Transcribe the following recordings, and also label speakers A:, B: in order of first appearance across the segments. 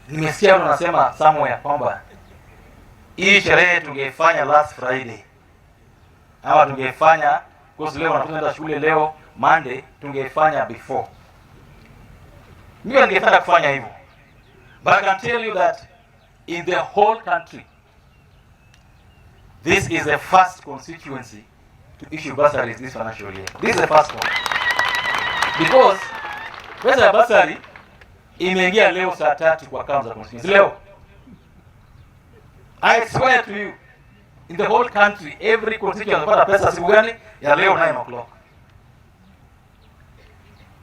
A: Nimesikia wanasema somewhere kwamba hii sherehe tungeifanya last Friday, ama tungeifanya kwa sababu leo wanafunzi shule leo Monday, tungeifanya before. Mimi ningependa kufanya hivyo, but I can tell you that in the whole country this is the first constituency to issue bursaries this financial year. This is the first one because pesa ya bursary imeingia leo saa 3 kwa account za constituency leo. I swear to you, in the whole country, every constituency anapata pesa siku gani? Ya leo 9 o'clock.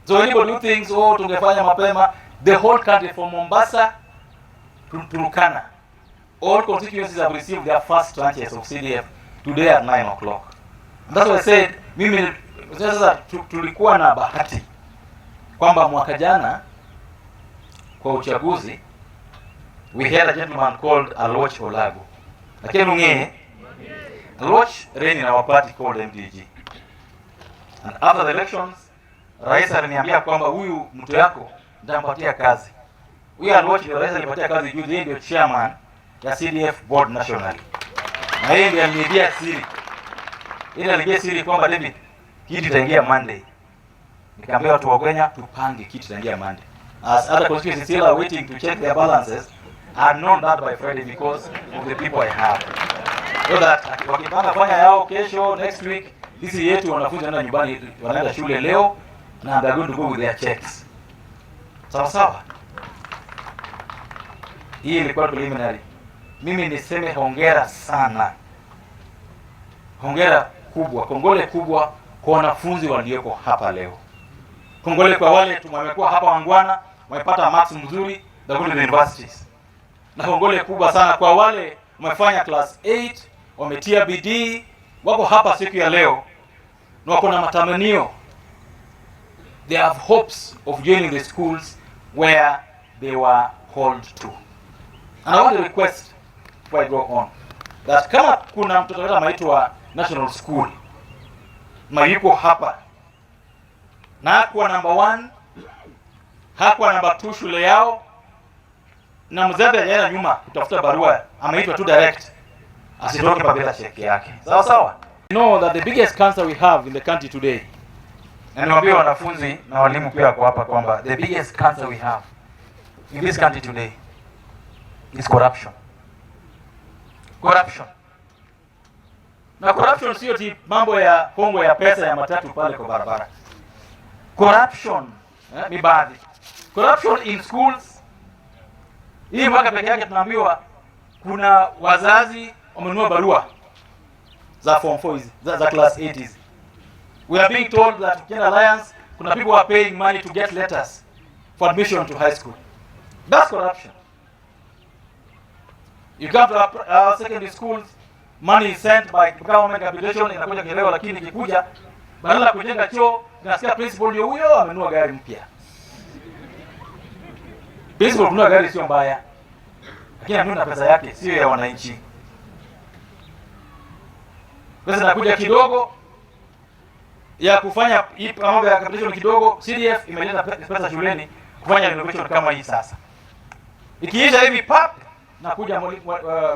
A: So anybody who thinks, oh, tungefanya mapema, the whole country from Mombasa to Turkana, all constituencies have received their first tranches of CDF today at 9 o'clock. And that's why I said, mimi sasa tulikuwa na bahati kwamba mwaka jana kwa uchaguzi we had a gentleman called Aloch Olago. Lakini nunge Aloch ran in our party called MDG. And after the elections, Rais aliniambia kwamba huyu mtu yako nitampatia kazi. Huyu Aloch ndio Rais alipatia kazi juu, yeye ndio chairman ya CDF board nationally. Na yeye ndiye aliniambia siri. Ile aliniambia siri kwamba David, kitu itaingia Monday. Nikamwambia watu wa Kenya tupange kitu itaingia Monday. As other constituencies still are waiting to check their balances, I have known that by Friday because of the people I have. So that wakipanga fanya yao kesho, next week, sisi yetu wanafunzi wanaenda nyumbani, wanaenda shule leo na they are going to go with their checks. Sawa sawa. Hii ilikuwa preliminary. Mimi niseme hongera sana. Hongera kubwa, kongole kubwa kwa wanafunzi walioko hapa leo. Kongole kwa wale wamekuwa hapa wangwana, wamepata marks mzuri, they go to the universities. Na kongole kubwa sana kwa wale wamefanya class 8, wametia bidii, wako hapa siku ya leo na wako na matamanio. They have hopes of joining the schools where they were called to. And I want to request before I go on that kama kuna mtoto wetu anaitwa national school mayuko hapa na hakuwa number 1, hakuwa number 2 shule yao, na mzazi ajaenda nyuma kutafuta barua, ameitwa tu direct, asitoke bila cheki yake. Sawa sawa. You know that the biggest cancer we have in the country today, na niwaambie wanafunzi na walimu pia kwa hapa kwamba the biggest cancer we have in this country today is corruption. Corruption. Na corruption sio ti mambo ya hongo ya pesa ya matatu pale kwa barabara. Corruption ni baadhi. Corruption in schools. Hii mwaka pekee yake tunaambiwa kuna wazazi wamenunua barua za form 4 hizi, za class 8 hizi. We are being told that Kenya Alliance kuna people are paying money to get letters for admission to high school. That's corruption. You come to our secondary schools, money is sent by government application, inakuja kielewa, lakini ikikuja badala ya kujenga choo, nasikia principal ndio huyo amenunua gari mpya. Principal kununua gari sio mbaya, lakini anunua pesa yake, sio ya wananchi. Pesa inakuja kidogo ya kufanya mambo ya application kidogo, CDF imeleta pesa shuleni kufanya renovation kama hii sasa. Ikiisha hivi pap na kuja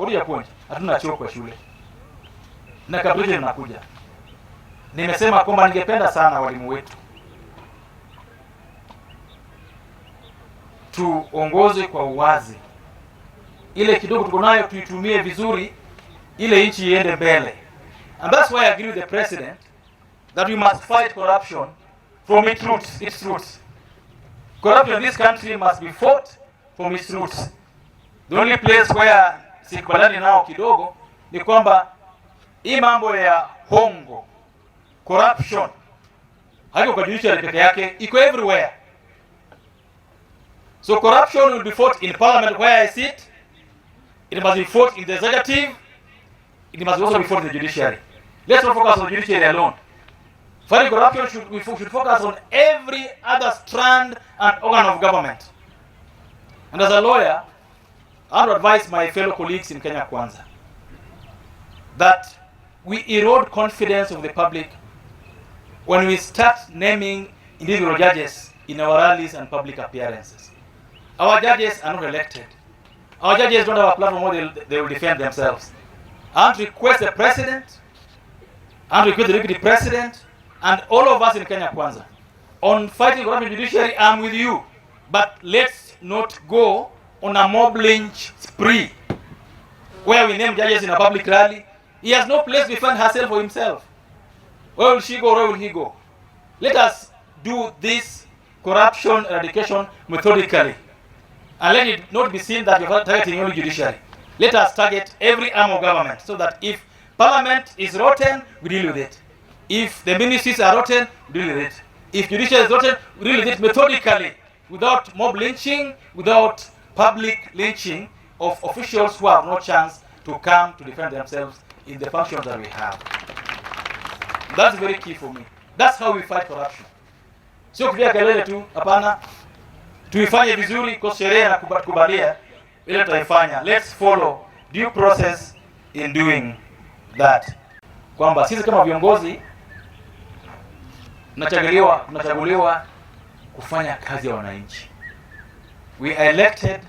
A: ulia point, hatuna choo kwa shule. Na application inakuja. Nimesema kwamba ningependa sana walimu wetu tuongoze kwa uwazi. Ile kidogo tuko nayo tuitumie vizuri, ile nchi iende mbele. And that's why I agree with the president that we must fight corruption from its roots. Corruption in this country must be fought from its roots. The only place where sikubaliani nao kidogo ni kwamba hii mambo ya hongo, corruption, haiko kwa judiciary peke yake, iko everywhere. So corruption will be fought in parliament where I sit. It must be fought in the executive. It must also be fought in the judiciary. Let's not focus on the judiciary alone. Fighting corruption we should focus on every other strand and organ of government. And as a lawyer, I want to advise my fellow colleagues in Kenya Kwanza that we erode confidence of the public when we start naming individual judges in our rallies and public appearances. Our judges are not elected. Our judges don't have a platform where they will defend themselves. I want to request the president, I want to request the deputy president, and all of us in Kenya Kwanza, on fighting corruption judiciary, I'm with you. But let's not go on a mob lynch spree where we name judges in a public rally. He has no place to defend herself or himself. Where will she go? Where will he go? Let us do this corruption eradication methodically. And let it not be seen that we are targeting only judiciary. Let us target every arm of government so that if parliament is rotten, we deal with it. If the ministries are rotten, we deal with it. If judiciary is rotten, we deal with it methodically, without mob lynching, without public lynching of officials who have no chance to come to defend themselves in the functions that we have. That's very key for me. That's how we fight corruption. Sio kupiga kelele tu, hapana. Tuifanye vizuri kwa sheria na kubalia ile tutaifanya. Let's follow due process in doing that. Kwamba sisi kama viongozi tunachaguliwa kufanya kazi ya wananchi. We are elected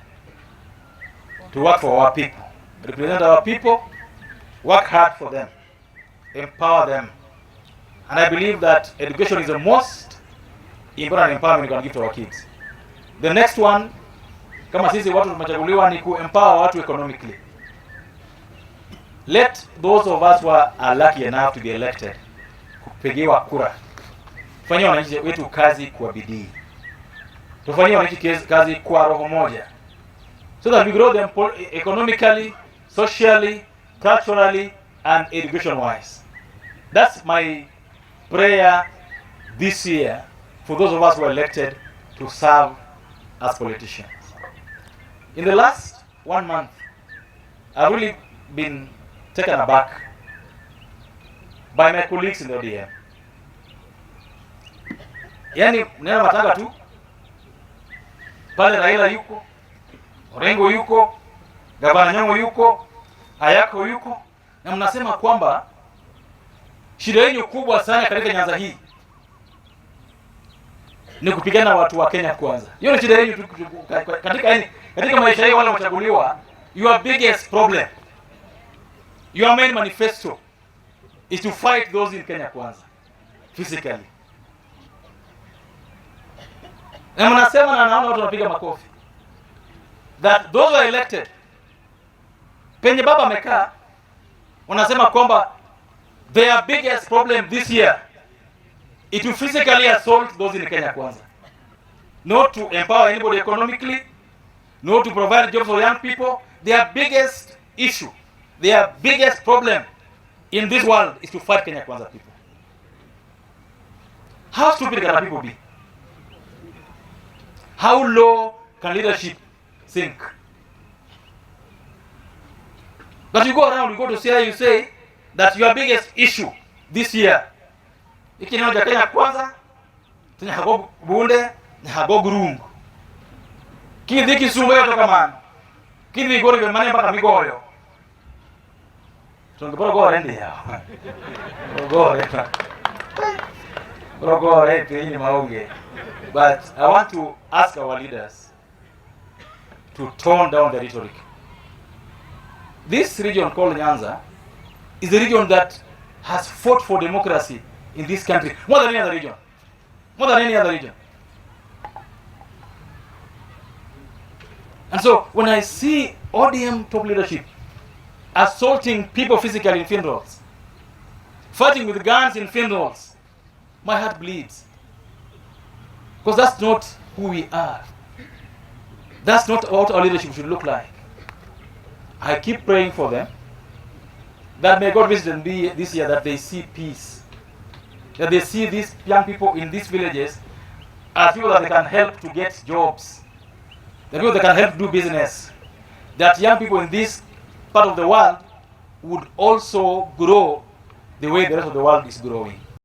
A: to work for our people, represent our people, work hard for them, empower them. And I believe that education is the most important empowerment we can give to our kids. The next one, kama sisi watu tumechaguliwa, ni ku-empower watu economically. Let those of us who are lucky enough to be elected kupigiwa kura, tufanyie wananchi wetu kazi kwa bidii, tufanyie wananchi kazi kwa roho moja, so that we grow them economically, socially, culturally, and education-wise. That's my prayer this year for those of us who are elected to serve as politicians. In the last 1 month, I've really been taken aback by my colleagues in the ODM. Yani, nena matanga tu, pale Raila yuko, Orengo yuko, Gavana Nyong'o yuko, Ayako yuko, na mnasema kwamba shida yenu kubwa sana katika nyanza hii ni kupigana watu wa Kenya kwanza. Hiyo ni shida yenu katika maisha yao wale wachaguliwa. Your biggest problem, your main manifesto is to fight those in Kenya kwanza physically. Na mnasema, na naona watu wanapiga makofi, that those are elected, penye baba amekaa, wanasema kwamba their biggest problem this year is to physically assault those in Kenya kwanza, not to empower anybody economically, not to provide jobs for young people. Their biggest issue, their biggest problem in this world is to fight Kenya kwanza people. How stupid can people be? How low can leadership sink? But you go around, you go to Syria, you say that your biggest issue this year ikinoja Kenya kwanza, tena hago bunde na hago gurungu kidhi kisumbe toka man kidhi gori be mane mpaka migoyo tungepora gore ndi yao gore pili maunge. But I want to ask our leaders to tone down the rhetoric. This region called Nyanza is a region that has fought for democracy in this country more than any other region. More than any other region. And so when I see ODM top leadership assaulting people physically in funerals, fighting with guns in funerals, my heart bleeds. Because that's not who we are. That's not what our leadership should look like. I keep praying for them, that may God visit them this year, that they see peace. That they see these young people in these villages as people that they can help to get jobs. The people that can help do business. That young people in this part of the world would also grow the way the rest of the world is growing.